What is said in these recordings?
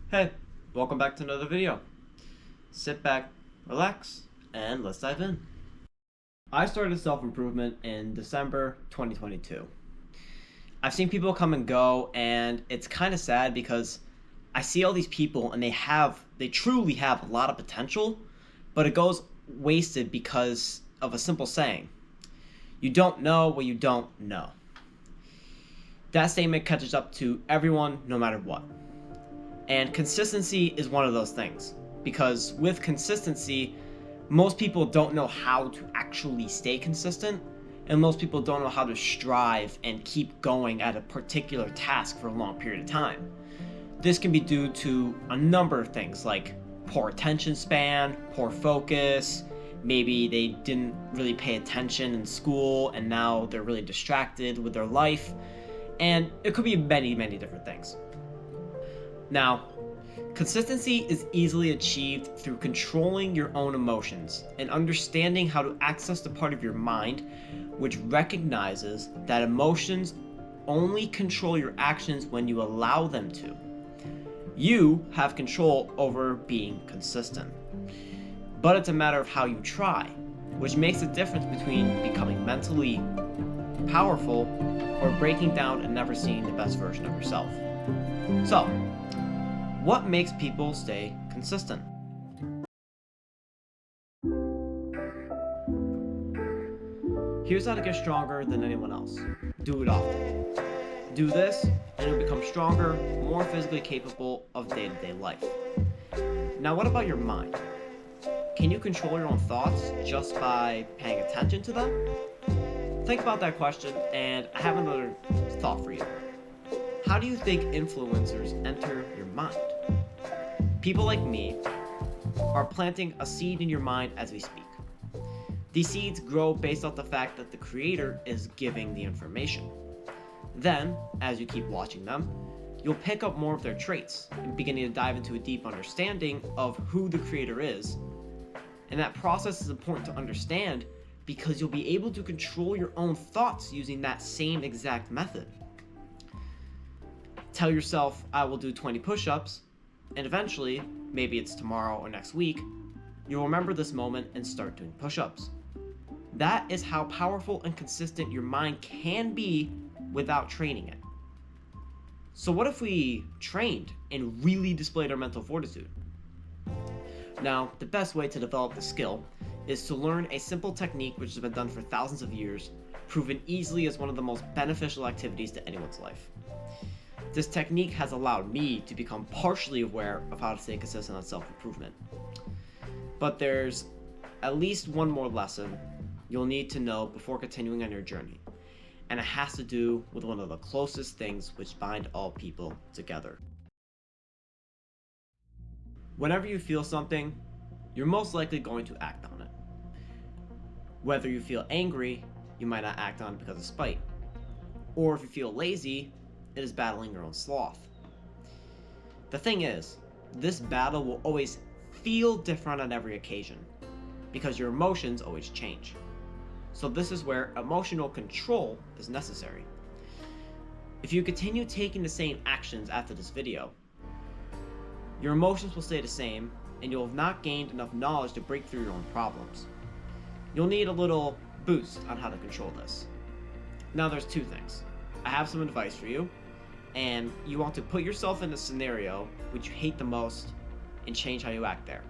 Hey, welcome back to another video. Sit back, relax, and let's dive in. I started self-improvement in December 2022. I've seen people come and go, and it's kind of sad because I see all these people and they truly have a lot of potential, but it goes wasted because of a simple saying. You don't know what you don't know. That statement catches up to everyone no matter what. And consistency is one of those things, because with consistency, most people don't know how to actually stay consistent, and most people don't know how to strive and keep going at a particular task for a long period of time. This can be due to a number of things like poor attention span, poor focus, maybe they didn't really pay attention in school and now they're really distracted with their life, and it could be many, many different things. Now, consistency is easily achieved through controlling your own emotions and understanding how to access the part of your mind which recognizes that emotions only control your actions when you allow them to. You have control over being consistent, but it's a matter of how you try, which makes a difference between becoming mentally powerful or breaking down and never seeing the best version of yourself. So, what makes people stay consistent? Here's how to get stronger than anyone else. Do it often. Do this, and you'll become stronger, more physically capable of day-to-day life. Now, what about your mind? Can you control your own thoughts just by paying attention to them? Think about that question, and I have another thought for you. How do you think influencers enter your mind? People like me are planting a seed in your mind as we speak. These seeds grow based off the fact that the creator is giving the information. Then, as you keep watching them, you'll pick up more of their traits and beginning to dive into a deep understanding of who the creator is. And that process is important to understand because you'll be able to control your own thoughts using that same exact method. Tell yourself, I will do 20 push-ups, and eventually, maybe it's tomorrow or next week, you'll remember this moment and start doing push-ups. That is how powerful and consistent your mind can be without training it. So what if we trained and really displayed our mental fortitude? Now, the best way to develop the skill is to learn a simple technique which has been done for thousands of years, proven easily as one of the most beneficial activities to anyone's life. This technique has allowed me to become partially aware of how to stay consistent on self-improvement. But there's at least one more lesson you'll need to know before continuing on your journey, and it has to do with one of the closest things which bind all people together. Whenever you feel something, you're most likely going to act on it. Whether you feel angry, you might not act on it because of spite. Or if you feel lazy, it is battling your own sloth. The thing is, this battle will always feel different on every occasion, because your emotions always change. So this is where emotional control is necessary. If you continue taking the same actions after this video, your emotions will stay the same, and you'll have not gained enough knowledge to break through your own problems. You'll need a little boost on how to control this. Now there's two things. I have some advice for you, and you want to put yourself in a scenario which you hate the most and change how you act there.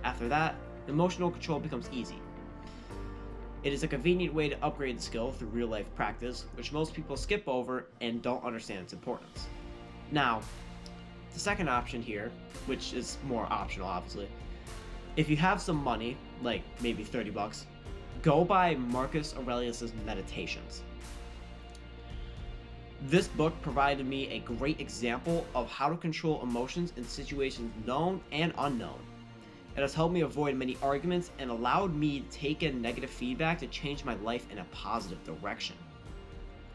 After that, emotional control becomes easy. It is a convenient way to upgrade the skill through real-life practice, which most people skip over and don't understand its importance. Now, the second option here, which is more optional obviously, if you have some money, like maybe 30 bucks, go buy Marcus Aurelius' Meditations. This book provided me a great example of how to control emotions in situations known and unknown. It has helped me avoid many arguments and allowed me to take in negative feedback to change my life in a positive direction.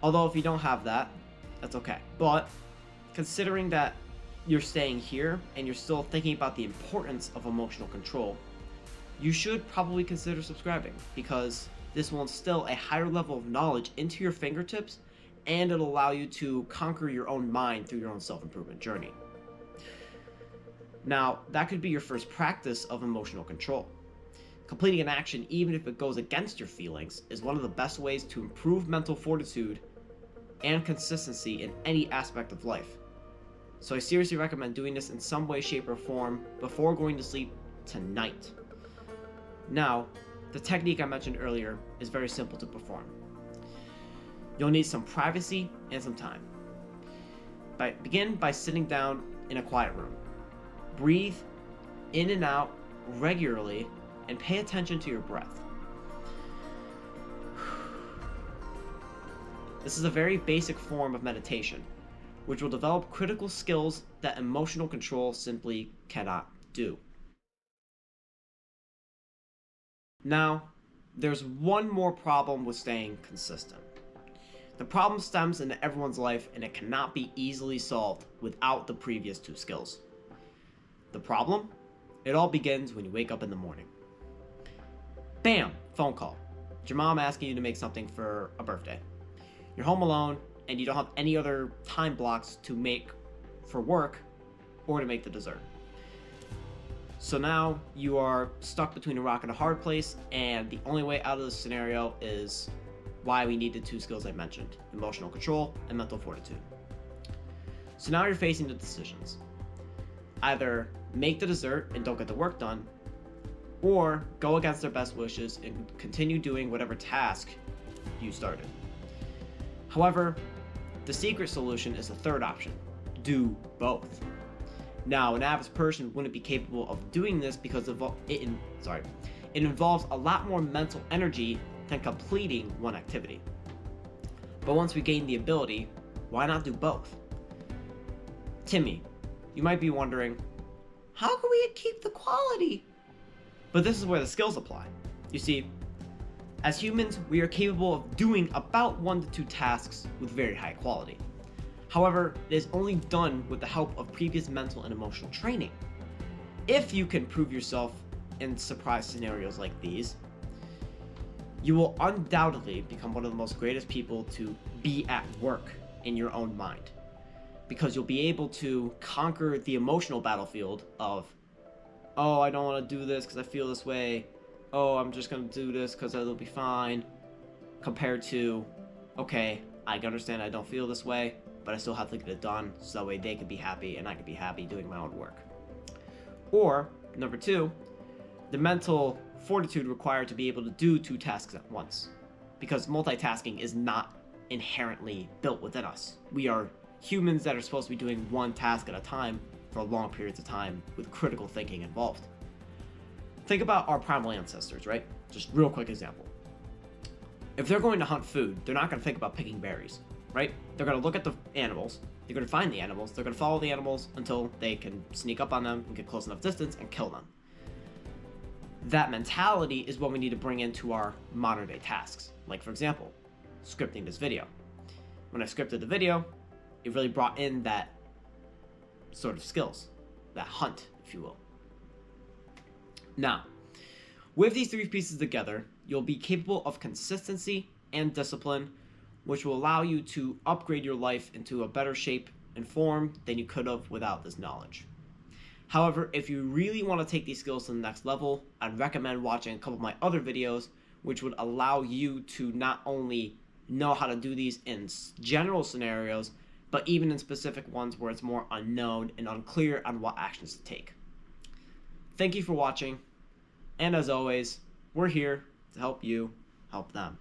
Although if you don't have that, that's okay. But considering that you're staying here and you're still thinking about the importance of emotional control, you should probably consider subscribing, because this will instill a higher level of knowledge into your fingertips, and it'll allow you to conquer your own mind through your own self-improvement journey. Now, that could be your first practice of emotional control. Completing an action, even if it goes against your feelings, is one of the best ways to improve mental fortitude and consistency in any aspect of life. So I seriously recommend doing this in some way, shape, or form before going to sleep tonight. Now, the technique I mentioned earlier is very simple to perform. You'll need some privacy and some time. Begin by sitting down in a quiet room. Breathe in and out regularly and pay attention to your breath. This is a very basic form of meditation, which will develop critical skills that emotional control simply cannot do. Now, there's one more problem with staying consistent. The problem stems into everyone's life and it cannot be easily solved without the previous two skills. The problem? It all begins when you wake up in the morning. Bam! Phone call. It's your mom asking you to make something for a birthday. You're home alone and you don't have any other time blocks to make for work or to make the dessert. So now you are stuck between a rock and a hard place, and the only way out of this scenario is why we need the two skills I mentioned: emotional control and mental fortitude. So now you're facing the decisions. Either make the dessert and don't get the work done, or go against their best wishes and continue doing whatever task you started. However, the secret solution is the third option: do both. Now, an average person wouldn't be capable of doing this because it involves a lot more mental energy than completing one activity. But once we gain the ability, why not do both? Timmy, you might be wondering, how can we keep the quality? But this is where the skills apply. You see, as humans, we are capable of doing about 1 to 2 tasks with very high quality. However, it is only done with the help of previous mental and emotional training. If you can prove yourself in surprise scenarios like these, you will undoubtedly become one of the most greatest people to be at work in your own mind. Because you'll be able to conquer the emotional battlefield of, oh, I don't want to do this because I feel this way. Oh, I'm just going to do this because it'll be fine. Compared to, okay, I understand I don't feel this way, but I still have to get it done so that way they can be happy and I can be happy doing my own work. Or, number 2, the mental fortitude required to be able to do 2 tasks at once. Because multitasking is not inherently built within us. We are humans that are supposed to be doing 1 task at a time for long periods of time with critical thinking involved. Think about our primal ancestors, right? Just real quick example. If they're going to hunt food, they're not going to think about picking berries, right? They're going to look at the animals, they're going to find the animals, they're going to follow the animals until they can sneak up on them and get close enough distance and kill them. That mentality is what we need to bring into our modern day tasks. Like, for example, scripting this video. When I scripted the video, it really brought in that sort of skills, that hunt, if you will. Now, with these 3 pieces together, you'll be capable of consistency and discipline, which will allow you to upgrade your life into a better shape and form than you could have without this knowledge. However, if you really want to take these skills to the next level, I'd recommend watching a couple of my other videos, which would allow you to not only know how to do these in general scenarios, but even in specific ones where it's more unknown and unclear on what actions to take. Thank you for watching, and as always, we're here to help you help them.